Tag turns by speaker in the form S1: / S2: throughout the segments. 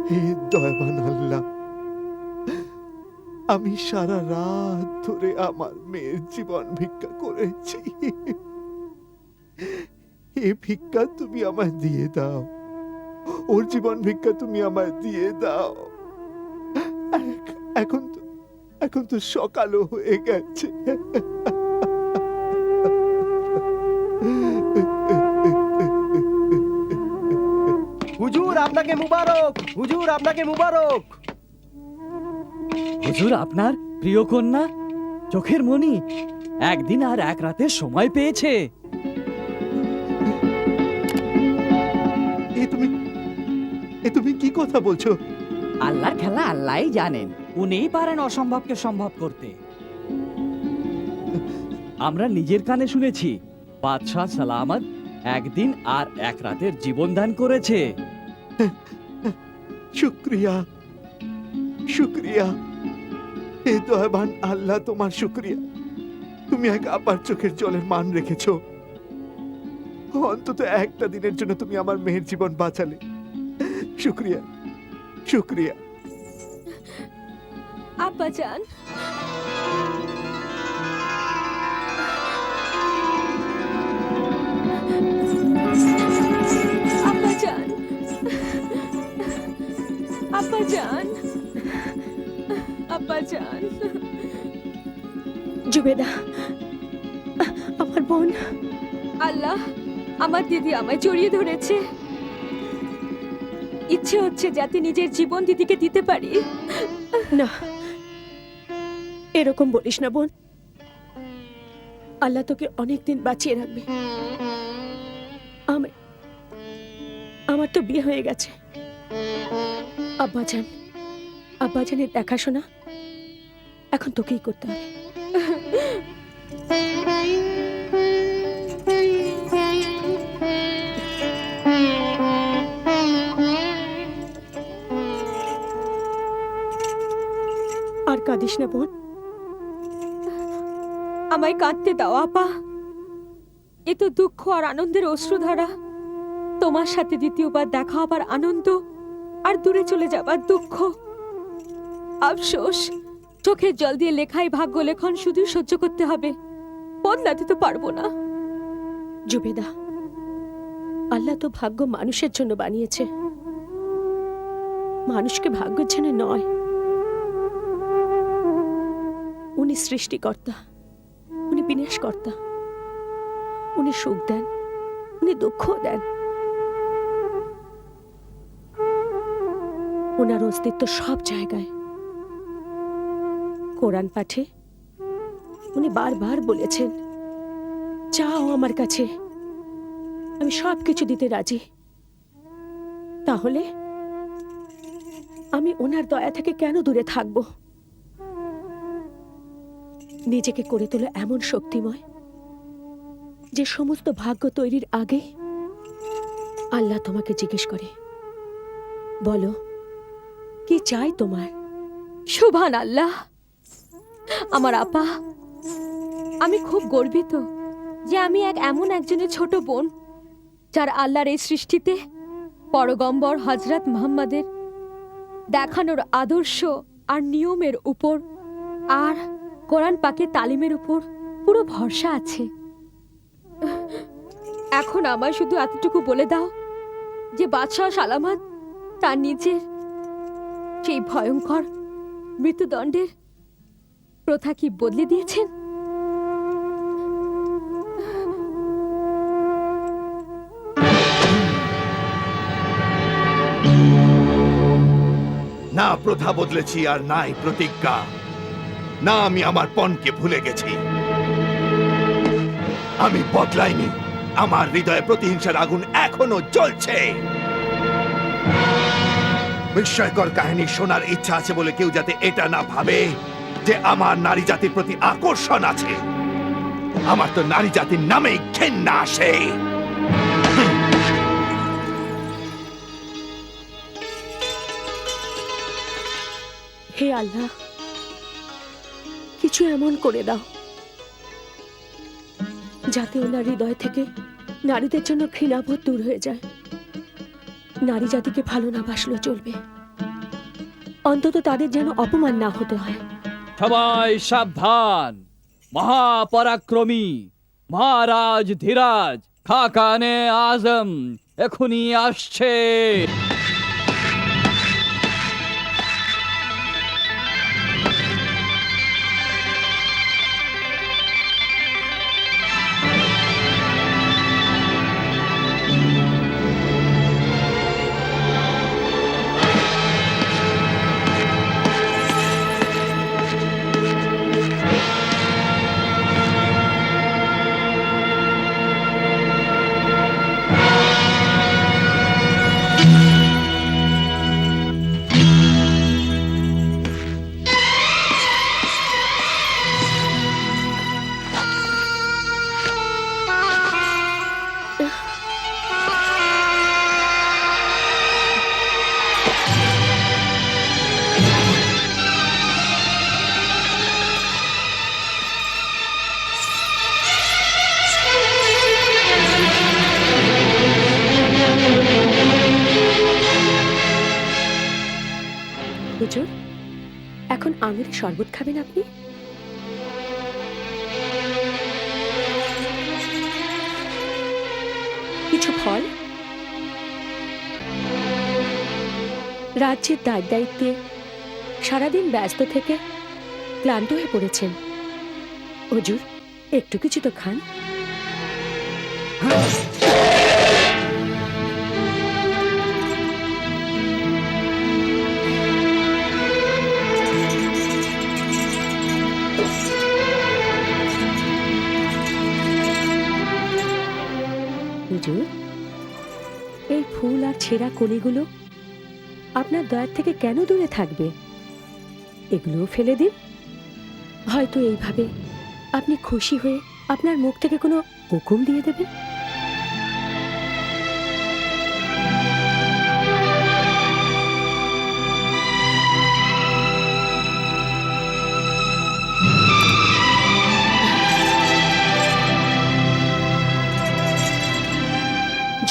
S1: হে দয়াবান আল্লাহ, আমি সারা রাত ধরে আমার মেয়ের জীবন ভিক্ষা করেছি। এ ভিক্ষা তুমি আমায় দিয়ে দাও, ওর জীবন ভিক্ষা তুমি আমায় দিয়ে দাও। এখন তো এখন তো সকালও হয়ে গেছে।
S2: হুজুর আপনাকে মুবারক, হুজুর আপনাকে মুবারক।
S3: হুজুর, আপনার প্রিয় কন্যা চোখের মণি একদিন আর এক রাতের সময় পেয়েছে।
S1: এ তুমি কি কথা বলছো?
S3: আল্লাহর খেলা আল্লাহই জানেন, উনিই পারেন অসম্ভবকে সম্ভব করতে। আমরা নিজের কানে শুনেছি বাদশাহ সালামত একদিন আর এক রাতের জীবন দান করেছে।
S1: শুক্রিয়া, শুক্রিয়া। হে দয়াবান আল্লাহ, তোমার শুক্রিয়া। তুমি এক আপার চোখের জলের মান রেখেছো। অন্তত একটা দিনের জন্য তুমি আমার মেয়ের জীবন বাঁচালে। শুক্রিয়া, শুক্রিয়া।
S4: আব্বাজান, আব্বাজান, আব্বাজান, আব্বাজান।
S5: জুবেদা, আমার বোন।
S4: আল্লাহ, আমার দিদি আমায় জড়িয়ে ধরেছে। ইচ্ছে হচ্ছে যাতে নিজের জীবন দিদিকে দিতে পারি।
S5: না, এরকম বলিস না বোন। আল্লাহ তোকে অনেকদিন বাঁচিয়ে রাখবে। আমার তো বিয়ে হয়ে গেছে। আব্বাজানের দেখাশোনা এখন তোকেই করতে হবে। আর কাঁদিস না বোন।
S4: আমায় কাঁদতে দাও আপা। এ তো দুঃখ আর আনন্দের অশ্রুধারা। তোমার সাথে দ্বিতীয়বার দেখা হবার আনন্দ আর দূরে চলে যাবার দুঃখ। আফসোস, চোখের জল দিয়ে লেখাই ভাগ্য লেখন শুধু সহ্য করতে হবে, বদলাতে তো পারবো না।
S5: জুবেদা, আল্লাহ তো ভাগ্য মানুষের জন্য বানিয়েছে, মানুষকে ভাগ্যের জন্য নয়। উনি সৃষ্টিকর্তা, উনি বিনাশকর্তা। উনি সুখ দেন, উনি দুঃখ দেন। ওনার অস্তিত্ব সব জায়গায়। কোরআন পাঠে উনি বারবার বলেছেন, চাও আমার কাছে, আমি সবকিছু দিতে রাজি। তাহলে আমি ওনার দয়া থেকে কেন দূরে থাকবো? নিজেকে করে তোলো এমন শক্তিময় যে সমস্ত ভাগ্য তৈরির আগে আল্লাহ তোমাকে জিজ্ঞেস করে, বলো কি চাই তোমার?
S4: সুবহান আল্লাহ। আমার আপা, আমি খুব গর্বিত যে আমি এমন একজনের ছোট বোন যার আল্লাহর এই সৃষ্টিতে পয়গম্বর হযরত মুহাম্মাদের দেখানোর আদর্শ আর নিয়মের উপর আর কোরআন পাকের তালিমের উপর পুরো ভরসা আছে। এখন আমায় শুধু এতটুকু বলে দাও যে বাদশাহ সালামত তার নিজের সেই ভয়ঙ্কর মৃত্যুদণ্ডের প্রথা কি বদলে দিয়েছেন?
S1: না প্রথা বদলেছি আর নাই প্রতিজ্ঞা। না আমি আমার পণকে ভুলে গেছি। আমি বদলাইনি। আমার হৃদয়ে প্রতিহিংসার আগুন এখনো জ্বলছে। বিস্ময়কর কাহিনী শোনার ইচ্ছা আছে বলে কেউ যাতে এটা না ভাবে যে আমার নারী জাতির প্রতি আকর্ষণ আছে। আমার তো নারী জাতির নামেই ঘেন্না আসে।
S5: হে আল্লাহ, কিছু এমন করে দাও যাতে ওনার হৃদয় থেকে নারীদের জন্য ঘৃণাবোধ দূর হয়ে যায়। নারী জাতিকে ভালো না বাসলেও চলবে, অন্তত তাদের যেন অপমান না হতে হয়।
S3: সবাই সাবধান, মহাপরাক্রমী মহারাজ ধীরাজ খাকানে আজম এখনই আসছে।
S5: হুজুর, এখন আঙুরের শরবত খাবেন আপনি? কিছু ফল? রাজ্যের দায়িত্বে সারাদিন ব্যস্ত থেকে ক্লান্ত হয়ে পড়েছেন। হুজুর, একটু কিছু তো খান। হুজুর, এই ফুল আর ছেঁড়া কলিগুলো আপনার দয়ার থেকে কেন দূরে থাকবে? এগুলোও ফেলে দিন। হয়তো এইভাবে আপনি খুশি হয়ে আপনার মুখ থেকে কোনো হুকুম দিয়ে দেবেন।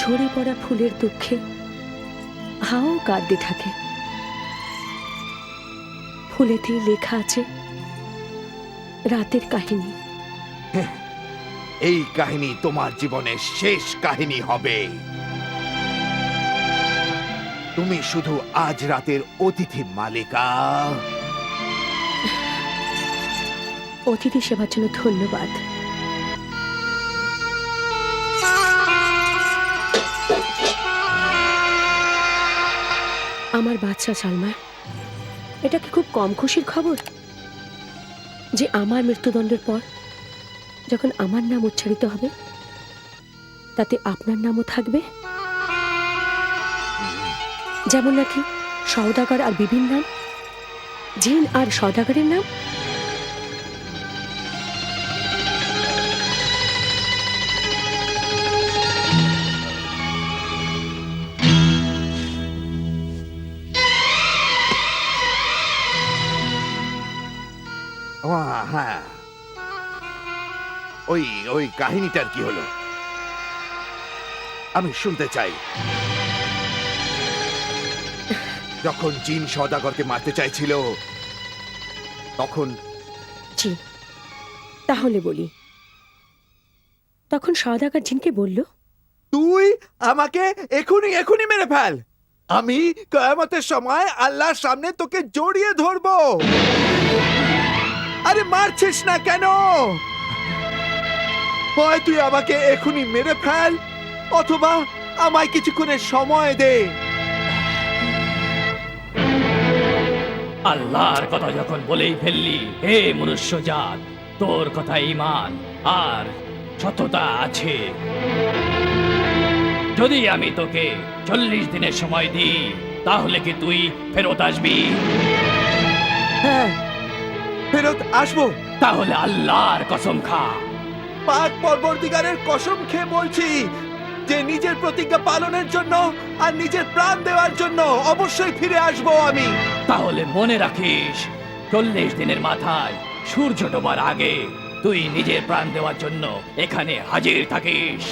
S5: ঝরে পড়া ফুলের দুঃখে হাও কাঁদতে থাকে। ফুলেতেই লেখা আছে রাতের কাহিনী।
S1: এই কাহিনী তোমার জীবনের শেষ কাহিনী হবে। তুমি শুধু আজ রাতের অতিথি মালিকা।
S5: অতিথি সেবার জন্য ধন্যবাদ। আমার বাচ্চা সালমা, এটা কি খুব কম খুশির খবর যে আমার মৃত্যুদণ্ডের পর যখন আমার নাম উচ্চারিত হবে তাতে আপনার নামও থাকবে? যেমন নাকি সওদাগর আর বিবির নাম, জিন আর সওদাগরের নাম।
S1: হ্যাঁ, ওই ওই কাহিনীটার কি হলো? আমি শুনতে চাই। যখন জিন সওদাগরকে মারতে চাইছিল তখন
S5: জি, তাহলে বলি। তখন সওদাগর জিনকে বলল,
S1: তুই আমাকে এখনই মেরে ফেল। আমি কিয়ামতের সময় আল্লাহর সামনে তোকে জড়িয়ে ধরবো। আরে মারছিস না কেন? হয় তুই আমাকে এখনই মেরে ফেল অথবা আমায় কিছুক্ষণের সময় দে।
S3: আল্লাহর কথা যখন বলেই ফেললি, হে মনুষ্যজাত, তোর কথা ঈমান আর সততা আছে। যদি আমি তোকে 40 দিনের সময় দিই তাহলে কি তুই ফেরত আসবি?
S1: হ্যাঁ, ফেরত আসবো।
S3: তাহলে আল্লাহর কসম খা।
S1: পাক পরবর্তীকারের কসম খেয়ে বলছি যে নিজের প্রতিজ্ঞা পালনের জন্য আর নিজের প্রাণ দেওয়ার জন্য অবশ্যই ফিরে আসবো আমি।
S3: তাহলে মনে রাখিস, 40 দিনের মাথায় সূর্য ডোবার আগে তুই নিজের প্রাণ দেওয়ার জন্য এখানে হাজির থাকিস।